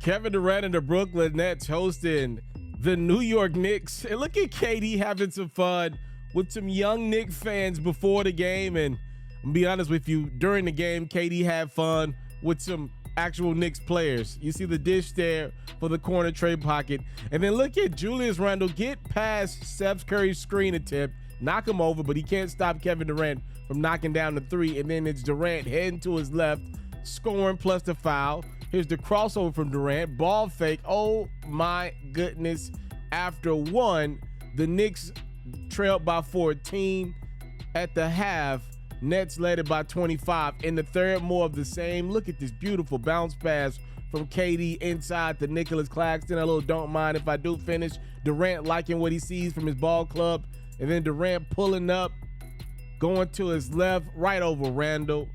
Kevin Durant and the Brooklyn Nets hosting the New York Knicks. And look at KD having some fun with some young Knicks fans before the game. And I'm be honest with you, during the game, KD had fun with some actual Knicks players. You see the dish there for the corner trade pocket. And then look at Julius Randle get past Steph Curry's screen attempt, knock him over, but he can't stop Kevin Durant from knocking down the three. And then it's Durant heading to his left, scoring plus the foul. Here's the crossover from Durant, ball fake. Oh my goodness. After one, the Knicks trailed by 14 at the half. Nets led it by 25. In the third, more of the same. Look at this beautiful bounce pass from KD inside to Nicholas Claxton. A little don't mind if I do finish. Durant liking what he sees from his ball club. And then Durant pulling up, going to his left, right over Randle.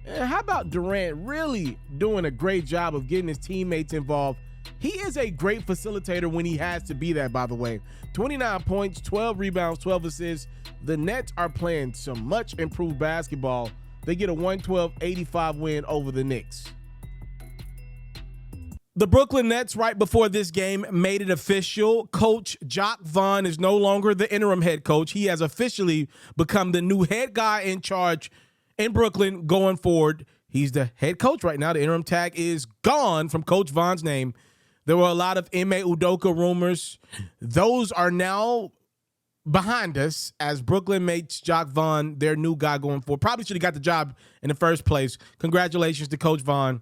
And how about Durant really doing a great job of getting his teammates involved? He is a great facilitator when he has to be that, by the way. 29 points, 12 rebounds, 12 assists. The Nets are playing some much improved basketball. They get a 112-85 win over the Knicks. The Brooklyn Nets, right before this game, made it official. Coach Vaughn is no longer the interim head coach. He has officially become the new head guy in charge in Brooklyn going forward. He's the head coach right now. The interim tag is gone from Coach Vaughn's name. There were a lot of Ime Udoka rumors. Those are now behind us as Brooklyn makes Jacques Vaughn their new guy going forward. Probably should have got the job in the first place. Congratulations to Coach Vaughn.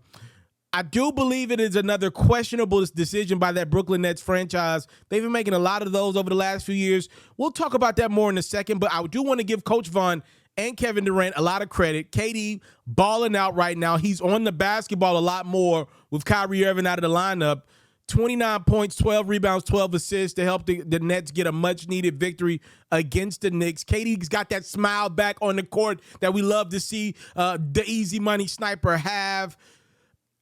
I do believe it is another questionable decision by that Brooklyn Nets franchise. They've been making a lot of those over the last few years. We'll talk about that more in a second, but I do want to give Coach Vaughn and Kevin Durant a lot of credit. KD balling out right now. He's on the basketball a lot more with Kyrie Irving out of the lineup. 29 points, 12 rebounds, 12 assists to help the Nets get a much-needed victory against the Knicks. KD's got that smile back on the court that we love to see the easy money sniper have.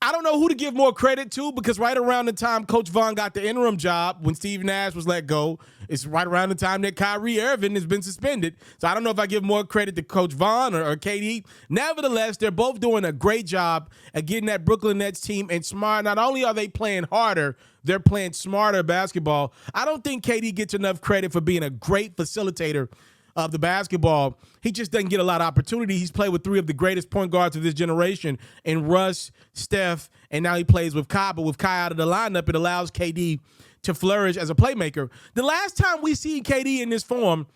I don't know who to give more credit to because right around the time Coach Vaughn got the interim job when Steve Nash was let go, it's right around the time that Kyrie Irving has been suspended. So I don't know if I give more credit to Coach Vaughn or KD. Nevertheless, they're both doing a great job at getting that Brooklyn Nets team and smart. Not only are they playing harder, they're playing smarter basketball. I don't think KD gets enough credit for being a great facilitator of the basketball. He just doesn't get a lot of opportunity. He's played with three of the greatest point guards of this generation in Russ, Steph, and now he plays with Kai. But with Kai out of the lineup, it allows KD to flourish as a playmaker. The last time we see KD in this form,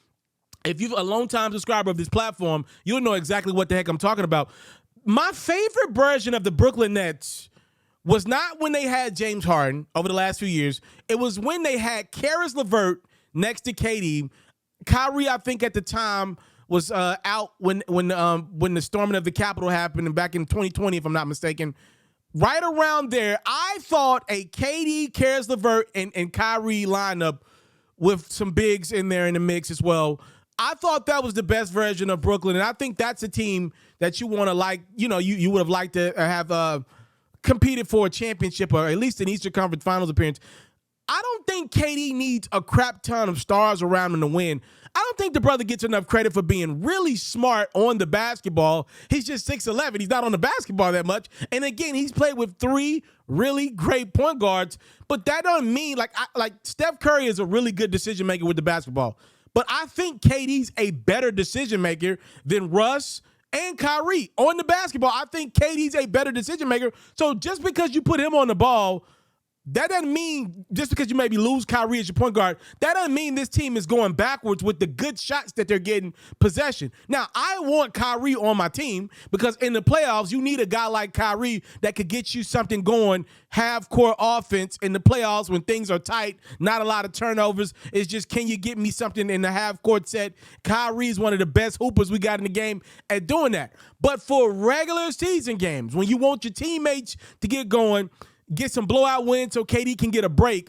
if you're a long-time subscriber of this platform, you'll know exactly what the heck I'm talking about. My favorite version of the Brooklyn Nets was not when they had James Harden over the last few years. It was when they had Karis LeVert next to KD. Kyrie, I think at the time was out when the storming of the Capitol happened and back in 2020, if I'm not mistaken. Right around there, I thought a KD, Karis LeVert, and Kyrie lineup with some bigs in there in the mix as well. I thought that was the best version of Brooklyn, and I think that's a team that you want to like. You know, you would have liked to have competed for a championship or at least an Eastern Conference Finals appearance. I don't think KD needs a crap ton of stars around him to win. I don't think the brother gets enough credit for being really smart on the basketball. He's just 6'11". He's not on the basketball that much. And again, he's played with three really great point guards. But that doesn't mean like Steph Curry is a really good decision maker with the basketball. But I think KD's a better decision maker than Russ and Kyrie on the basketball. I think KD's a better decision maker. So just because you put him on the ball, that doesn't mean just because you maybe lose Kyrie as your point guard, that doesn't mean this team is going backwards with the good shots that they're getting possession. Now, I want Kyrie on my team because in the playoffs, you need a guy like Kyrie that could get you something going, half-court offense in the playoffs when things are tight, not a lot of turnovers. It's just, can you get me something in the half-court set? Kyrie is one of the best hoopers we got in the game at doing that. But for regular season games, when you want your teammates to get going, get some blowout wins so KD can get a break,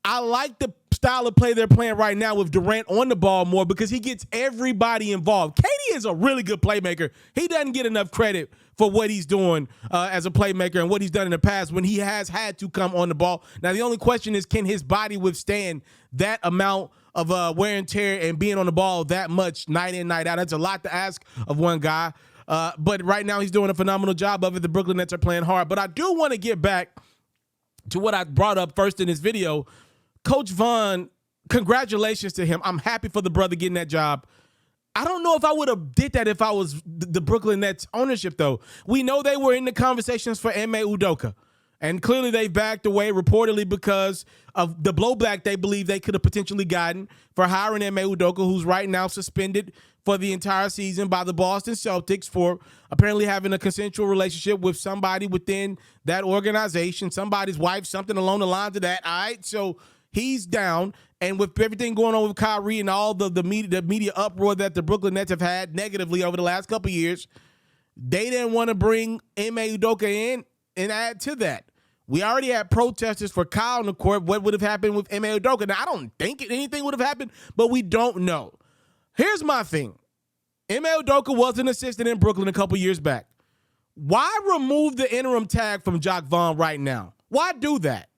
I like the style of play they're playing right now with Durant on the ball more because he gets everybody involved. KD is a really good playmaker. He doesn't get enough credit for what he's doing as a playmaker and what he's done in the past when he has had to come on the ball. Now, the only question is, can his body withstand that amount of wear and tear and being on the ball that much night in, night out? That's a lot to ask of one guy. But right now he's doing a phenomenal job of it. The Brooklyn Nets are playing hard. But I do want to get back to what I brought up first in this video, Coach Vaughn, congratulations to him. I'm happy for the brother getting that job. I don't know if I would have did that if I was the Brooklyn Nets ownership, though. We know they were in the conversations for Ime Udoka. And clearly they backed away, reportedly because of the blowback they believe they could have potentially gotten for hiring Ime Udoka, who's right now suspended for the entire season by the Boston Celtics for apparently having a consensual relationship with somebody within that organization, somebody's wife, something along the lines of that. All right, so he's down. And with everything going on with Kyrie and all the media uproar that the Brooklyn Nets have had negatively over the last couple of years, they didn't want to bring Ime Udoka in and add to that. We already had protesters for Kyle on the court. What would have happened with Ime Udoka? Now, I don't think anything would have happened, but we don't know. Here's my thing. Ime Udoka was an assistant in Brooklyn a couple years back. Why remove the interim tag from Jacques Vaughn right now? Why do that?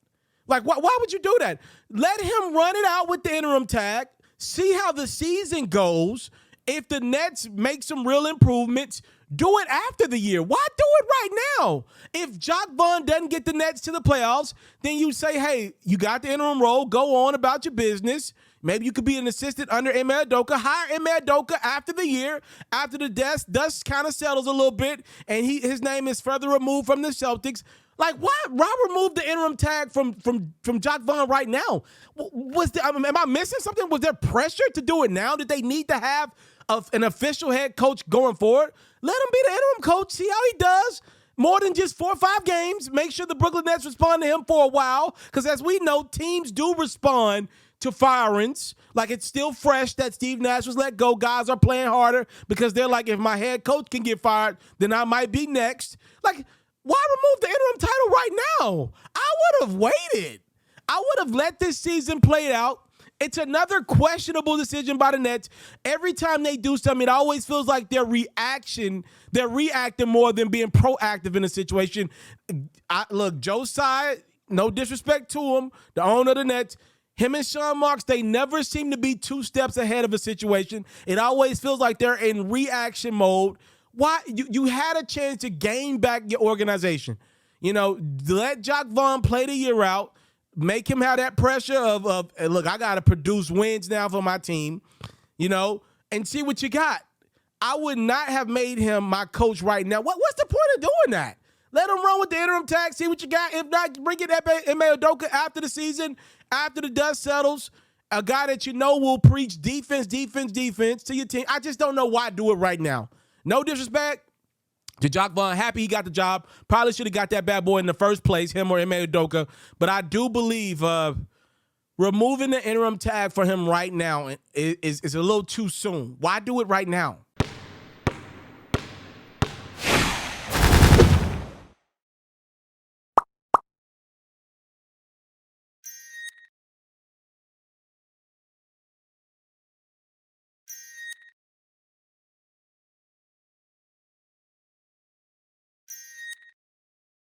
Like, why would you do that? Let him run it out with the interim tag, see how the season goes. If the Nets make some real improvements, do it after the year. Why do it right now? If Jacques Vaughn doesn't get the Nets to the playoffs, then you say, hey, you got the interim role. Go on about your business. Maybe you could be an assistant under Ime Udoka. Hire Ime Udoka after the year, after the dust kind of settles a little bit, and his name is further removed from the Celtics. Like, why remove the interim tag from Jacques Vaughn right now? Am I missing something? Was there pressure to do it now? Did they need to have an official head coach going forward? Let him be the interim coach. See how he does. More than just 4 or 5 games. Make sure the Brooklyn Nets respond to him for a while. Because as we know, teams do respond to firings. Like, it's still fresh that Steve Nash was let go. Guys are playing harder because they're like, if my head coach can get fired, then I might be next. Like, why remove the interim title right now? I would have waited. I would have let this season play out. It's another questionable decision by the Nets. Every time they do something, it always feels like they're reacting more than being proactive in a situation. Look, Joe Tsai, no disrespect to him, the owner of the Nets, him and Sean Marks, they never seem to be 2 steps ahead of a situation. It always feels like they're in reaction mode. Why? You had a chance to gain back your organization. You know, let Jacques Vaughn play the year out. Make him have that pressure of look, I got to produce wins now for my team, you know, and see what you got. I would not have made him my coach right now. What's the point of doing that? Let him run with the interim tag, see what you got. If not, bring in Ime Udoka after the season, after the dust settles. A guy that you know will preach defense to your team. I just don't know why do it right now. No disrespect to Jacques Vaughn. Happy he got the job. Probably should have got that bad boy in the first place, him or Ime Udoka. But I do believe removing the interim tag for him right now is a little too soon. Why do it right now?